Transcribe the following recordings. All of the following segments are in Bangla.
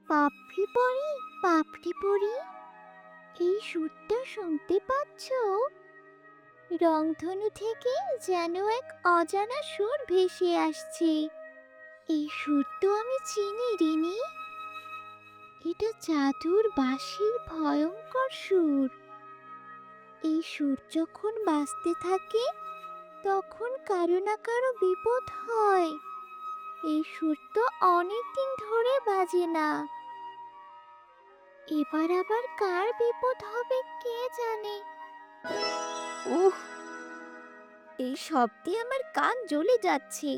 পাপড়ি পড়ি, পাপড়ি পড়ি, এই সুরটা শুনতে পাচ্ছ? রংধনু থেকে যেন এক অজানা সুর ভেসে আসছে। এই সুর তো আমি চিনি রিনি। এটা জাদুর বাঁশির ভয়ঙ্কর সুর। এই সুর যখন বাজতে থাকে তখন কারো না কারো বিপদ হয়। এই সুর তো অনেক দিন ধরে বাজে না। এবার আবার কার বিপদ হবে কে জানে। উহ, এই শব্দে আমার কান জ্বলে যাচ্ছে।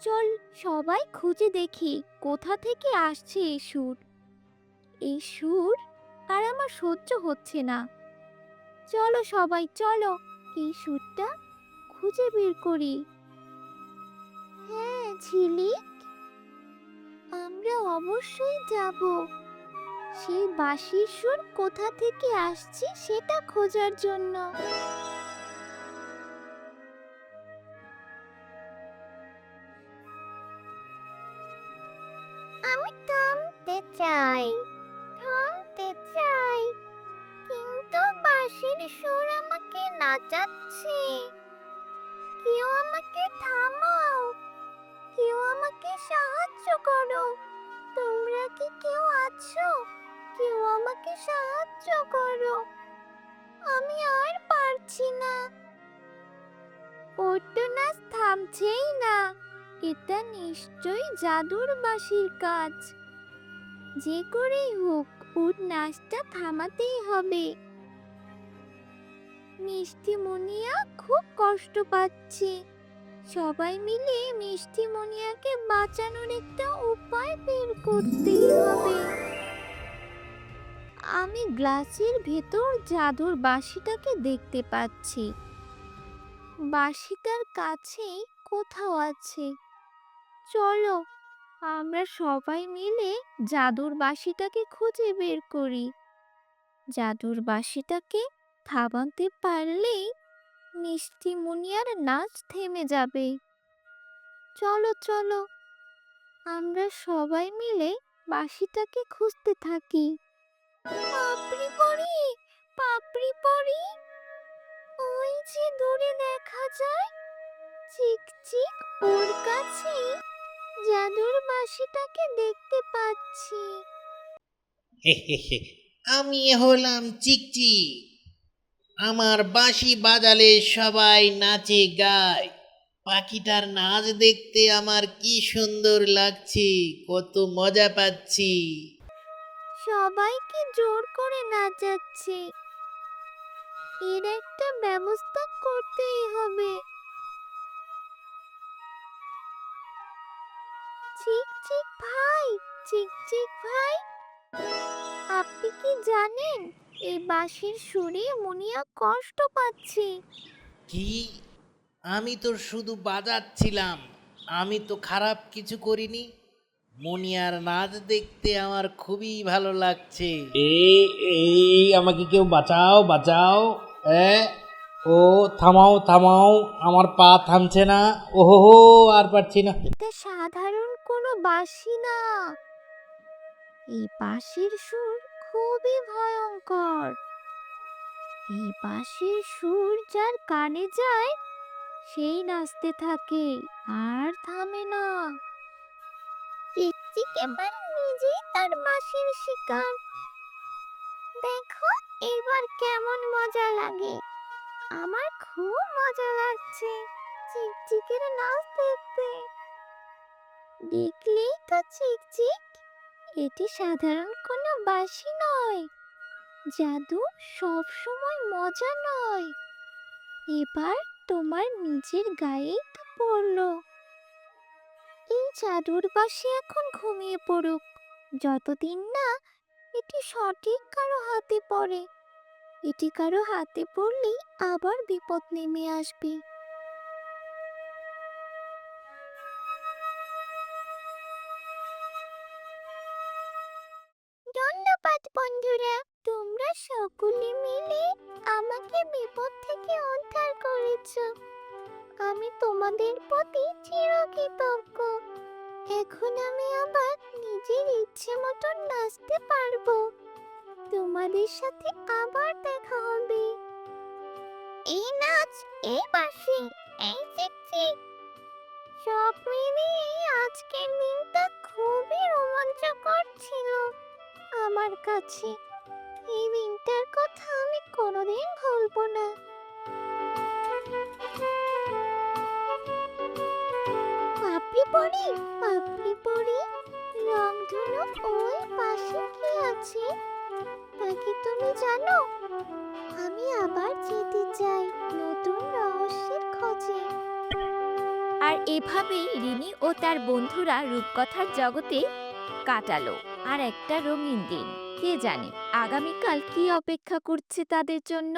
চল সবাই খুঁজে দেখি কোথা থেকে আসছে এই সুর। এই সুর আর আমার সহ্য হচ্ছে না। চলো সবাই চলো, এই সুরটা খুঁজে বের করি। হ্যাঁ ঝিলিক, আমরা অবশ্যই যাব সেই বাঁশির সুর কোথা থেকে আসছে সেটা খোঁজার জন্য। আমি থামতে চাই, থামতে চাই, কিন্তু বাঁশির সুর আমাকে নাচাচ্ছে। কেউ আমাকে থামাও, কেউ আমাকে সাহায্য করো। তোমরা কি কেউ আছো? কেউ আমাকে সাহায্য করো, আমি আর পারছি না। ওর তো নাচ থামছেই না। এটা নিশ্চয়ই জাদুর বাঁশির কাজ। যে করেই হোক ওর নাচটা থামাতেই হবে। মিষ্টি মুনিয়া খুব কষ্ট পাচ্ছে। সবাই মিলে মিষ্টি মুনিয়াকে বাঁচানোর একটা উপায় বের করতেই হবে। আমি গ্লাসের ভেতর জাদুর বাঁশিটাকে দেখতে পাচ্ছি। বাঁশিটার কাছেই কোথাও আছে। চলো আমরা সবাই মিলে জাদুর বাঁশিটাকে খুঁজে বের করি। জাদুর বাঁশিটাকে থামাতে পারলেই মিষ্টি মুনিয়ার নাচ থেমে যাবে। চলো চলো, আমরা সবাই মিলে বাঁশিটাকে খুঁজতে থাকি। পাপড়ি পড়ি, পাপড়ি পড়ি, ওই যে দূরে দেখা যায় চিকচিক, ওর কাছেই জাদুর বাঁশিটাকে দেখতে পাচ্ছি। হে হে হে, আমি হলাম চিকচিক। আমার বাঁশি বাজালে সবাই নাচে গায়। পাখিটার নাচ দেখতে আমার কি সুন্দর লাগছে, কত মজা পাচ্ছি। সবাইকে জোর করে নাচাচ্ছে। এর একটা ব্যবস্থা করতেই হবে। চিকচিক ভাই, চিকচিক ভাই, আপনি কি জানেন এই বাঁশির সুরে মুনিয়া কষ্ট পাচ্ছে? কি? আমি তো শুধু বাজাচ্ছিলাম, আমি তো খারাপ কিছু করিনি। মুনিয়ার নাচ দেখতে আমার খুবই ভালো লাগছে। এই আমাকে কেউ বাঁচাও বাঁচাও। এ ও থামাও থামাও, আমার পা থামছে না। ওহো, আর পারছি না। এটা সাধারণ কোনো বাঁশি না। এই বাঁশির সুর খুবই ভয়ঙ্কর। এই বাঁশির সুর যার কানে যায় সেই নাচতে থাকে আর থামে না। চিকচিক এবার নিজেই তার বাঁশির শিকার। দেখো এবার কেমন মজা লাগে। আমার খুব মজা লাগছে চিকচিকের নাচ দেখতে। দেখলেই তো চিকচিক, এটি সাধারণ কোনো বাঁশি নয়। জাদু সব সময় মজা নয়। এবার তোমার নিজের গায়েই তো পড়লো। এই জাদুর বাঁশি এখন ঘুমিয়ে পড়ুক, যতদিন না এটি সঠিক কারো হাতে পড়ে। এটি কারো হাতে পড়লেই আবার বিপদ নেমে আসবে। ধন্যবাদ বন্ধুরা, তোমরা সকলে মিলে আমাকে বিপদ থেকে উদ্ধার করেছো। আমি তোমাদের প্রতি চিরকৃতজ্ঞ। এখন আমি আবার নিজের ইচ্ছে মতো নাচতে পারবো। তোমাদের সাথে আবার দেখা হবে। এই নাচ, এই বাঁশি, এই চিকচিক, সব মিলিয়ে আজকের দিনটা খুবই রোমাঞ্চকর ছিল আমার কাছে। এই দিনটার কথা আমি কোনোদিন ভুলবো না। পাপড়ি পড়ি, পাপড়ি পড়ি, রংধনু ওই পাশে কি আছে তা কি তুমি জানো? আমি আবার যেতে চাই নতুন রহস্যের খোঁজে। আর এভাবেই রিনি ও তার বন্ধুরা রূপকথার জগতে কাটালো আর একটা রঙিন দিন। কে জানে আগামীকাল কি অপেক্ষা করছে তাদের জন্য।